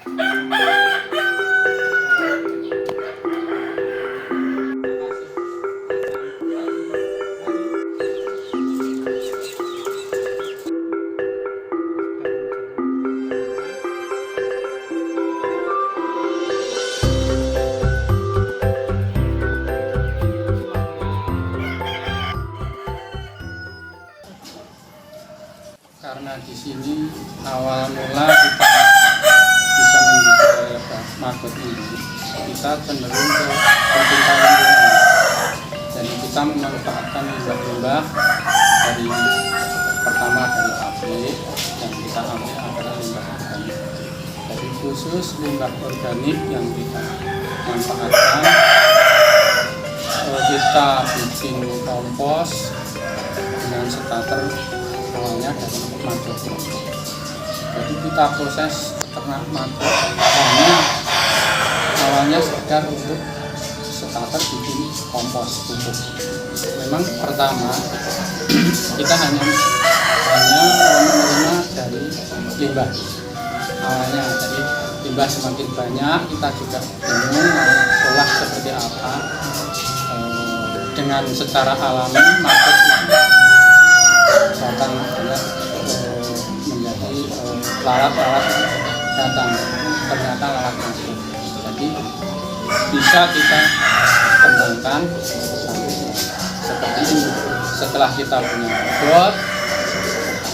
Karena di sini awal mula kita bisa membudidaya maggot ini, kita cenderung ke pencinta lingkungan. Jadi kita memanfaatkan limbah-limbah dari pertama dari pabrik yang kita ambil adalah limbah organik. Jadi khusus limbah organik yang kita manfaatkan, kita bikin kompos dengan starter awalnya dari maggot. Jadi kita proses ternak maggot hanya awalnya sekedar untuk starter bikin kompos pupuk. Memang pertama kita hanya menerima dari limbah awalnya. Jadi limbah semakin banyak kita juga bingung mau olah seperti apa. Dengan secara alami maggot itu datang menjadi lalat-lalat datang, ternyata lalat maggot. Jadi bisa kita kembangkan seperti ini. Setelah kita punya maggot,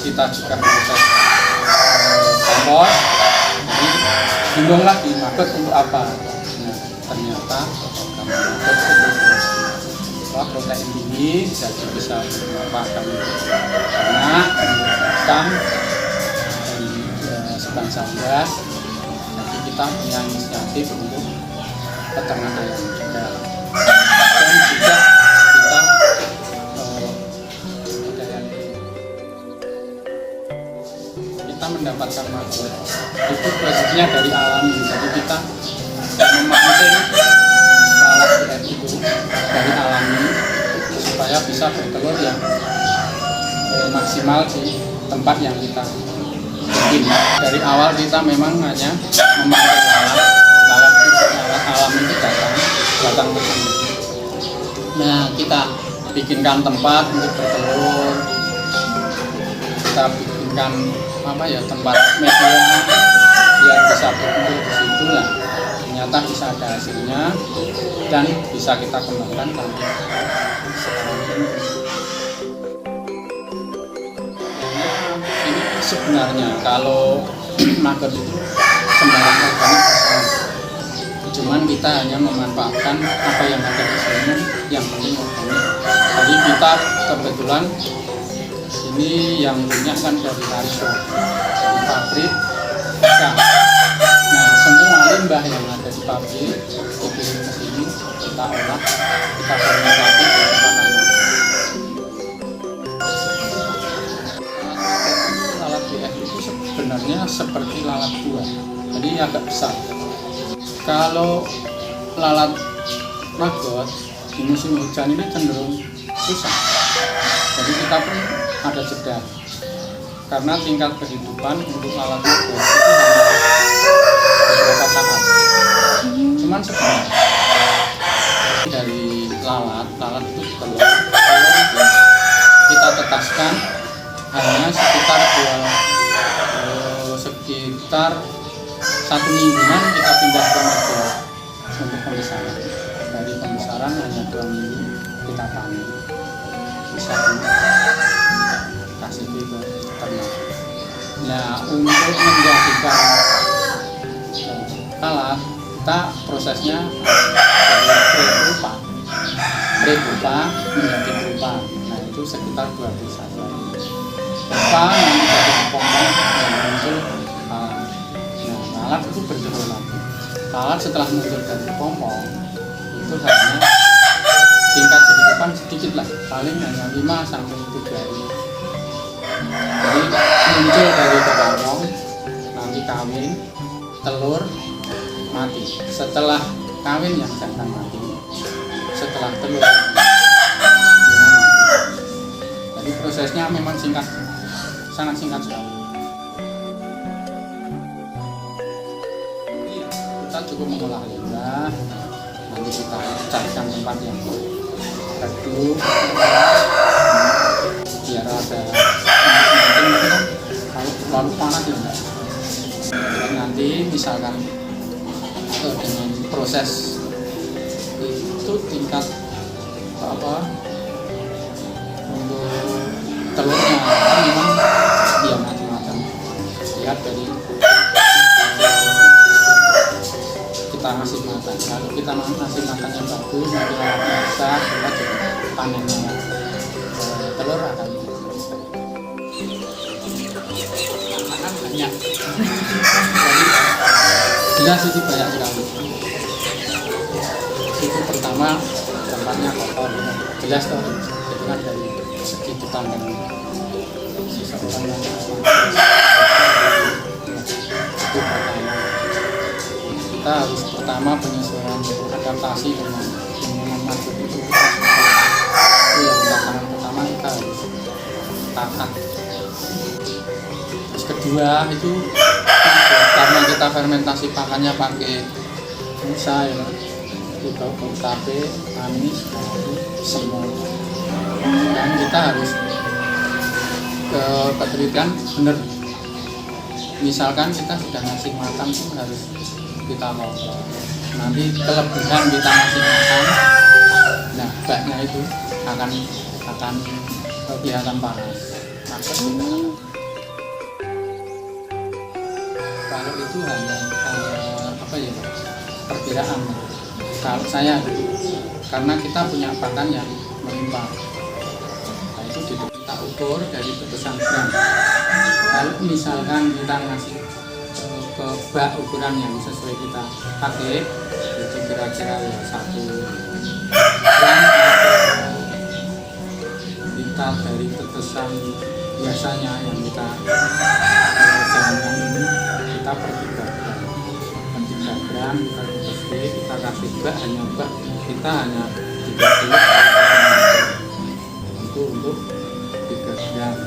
kita juga proses kompos. Jadi bingung lagi maggot untuk apa? Nah, ternyata maggot untuk protein tinggi, jadi bisa bermanfaat karena ikan dan sebangsa unggas. Jadi kita punya inisiatif untuk peternak ayam juga, dan juga kita mendapatkan maggot itu prosesnya dari alami. Jadi kita memancing lalat itu dari alami supaya bisa bertelur yang maksimal di tempat yang kita bikin. Dari awal kita memang hanya memancing lalat alami itu datang ke sini. Nah, kita bikinkan tempat untuk bertelur, kita bikinkan tempat media biar bisa berkumpul di situ lah. Ternyata bisa ada hasilnya dan bisa kita kembangkan nanti. Ini sebenarnya kalau maggot itu sembarang organik, cuman kita hanya memanfaatkan apa yang ada di sini, yang penting organik. Jadi kita kebetulan ini yang punya kan dari Tariso, dari pabrik. Nah, semua limbah yang ada di pabrik dikirim ke sini, kita olah, kita fermentasi ke tempat lain. Lalat BF itu sebenarnya seperti lalat buah, jadi agak besar. Kalau lalat maggot di musim hujan ini cenderung susah. Jadi kita pun ada jeda, karena tingkat kehidupan untuk lalat maggot itu hanya beberapa saat. Cuman sebenarnya dari lalat itu telur itu kita tetaskan hanya sekitar 1 mingguan kita pindah ke maggot untuk pembesaran. Dari pembesaran hanya 2 minggu kita panen, bisa kasih ke ternak. Nah, untuk menjadikan lalat kita prosesnya dari pre-pupa menjadi pupa. Nah, itu sekitar 2 hari saja. Pupa nanti jadi pompong yang muncul lalat. Nah, lalat itu bertelur lagi. Lalat setelah muncul dari pompong itu hanya tingkat kehidupan sedikit lah, paling hanya 5-7 hari. Jadi muncul dari kepompong, nanti kawin, telur, mati. Setelah kawin yang jantan mati, setelah telur dia mati. Jadi prosesnya memang singkat, sangat singkat sekali. kita cukup mengolah limbah, nanti kita carikan tempat yang redup biar ada kalau terlalu panas ya enggak. Dan nanti misalkan dengan proses itu tingkat apa untuk telurnya kan memang dia macam-macam, lihat dari kita ngasih makan. Kalau kita ngasih makan yang bagus, nanti alatnya besar, kita juga panennya telur akan banyak. Jadi jelas itu banyak sekali. Itu pertama tempatnya kotor, jelas toh itu kan dari segi tukang dan seseorang yang itu pertama. Kita harus pertama penyesuaian adaptasi dengan lingkungan masuk itu yang tantangan pertama kita harus taat. Terus kedua itu karena kita fermentasi pakannya pakai musa ya, itu bau tape, manis, semua. Dan kita harus ke ketelitian benar. Misalkan kita sudah ngasih makan pun harus kita kontrol. Nanti kelebihan kita ngasih makan, nah baknya itu akan kelihatan panas. Maka kalau itu hanya apa ya, perkiraan. Kalau saya karena kita punya pakan yang melimpah, nah itu kita ukur dari batasan gram. Kalau misalkan kita ngasih ke bak ukuran yang sesuai kita pakai, itu kira-kira ya 1 gram atau kita dari tetesan biasanya yang kita jalankan ini kita per 3 gram kita tetes, kita kasih bak kita hanya 3 kilo itu untuk 3 gram.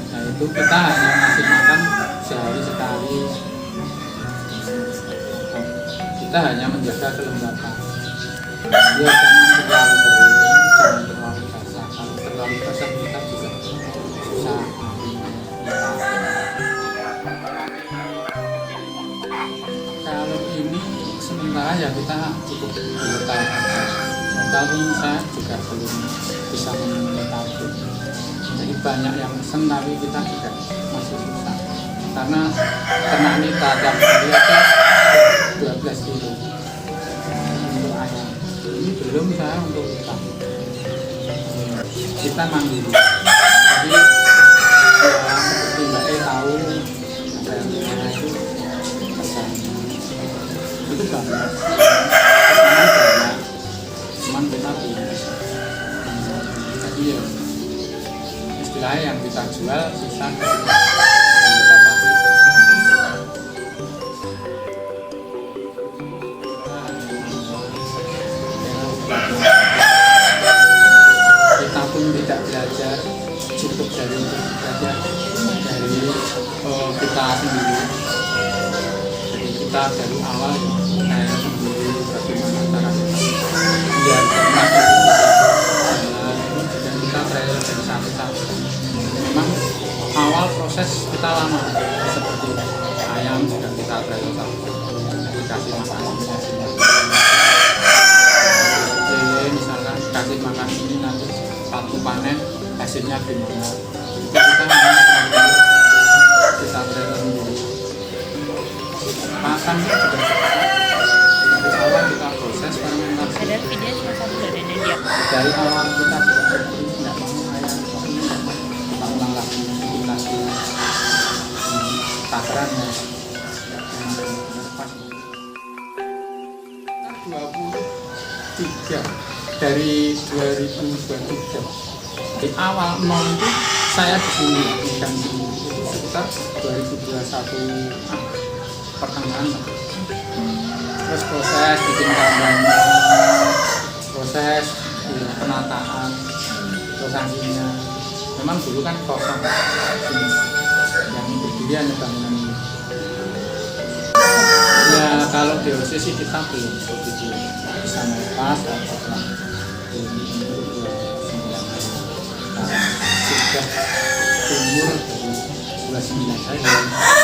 Nah itu kita hanya ngasih makan sehari sekali. Kita hanya menjaga kelembapan. Ya jangan terlalu kering, jangan terlalu basah. Kalau terlalu basah kita juga susah. Kalau ini sementara ya kita cukup lokal. Tapi saya juga belum bisa memenuhi target. Jadi banyak yang pesen tapi kita juga masih susah. Karena ternak kita tiap hari aja 12 kilo untuk ayam. Ini belum saya untuk ikan. Kita mandiri. Jadi ya seperti Mbak E tahu ada yang itu pesan. Itu banyak. Pesanan banyak. Cuman kita belum bisa. Jadi ya istilah yang kita jual sisa dari yang kita pakai. Kita pun tidak belajar cukup dari belajar dari kita sendiri. Jadi kita dari awal saya sendiri bagaimana cara kita biar ternak dan kita belajar dari satu-satu. Memang awal proses kita lama seperti ayam sudah kita belajar satu dikasih makan misalkan kasih makan ini nanti satu panen hasilnya gimana itu kita kita belajar sendiri. Makan juga dari awal kita proses fermentasi. Ada video cuma satu dari dia. Dari awal kita sudah tidak mau ayam kita ulang lagi takarannya. 23 dari 2023 di awal 0 itu saya di sini dan itu sekitar 2021 pertengahan. Terus proses bikin kandang, proses penataan, prosesinya memang dulu kan kosong sini yang berdiri hanya bangunan ini. Ya kalau DOC sih kita belum begitu bisa melepas apakah ini umur 29 hari. Nah, sudah umur 29 hari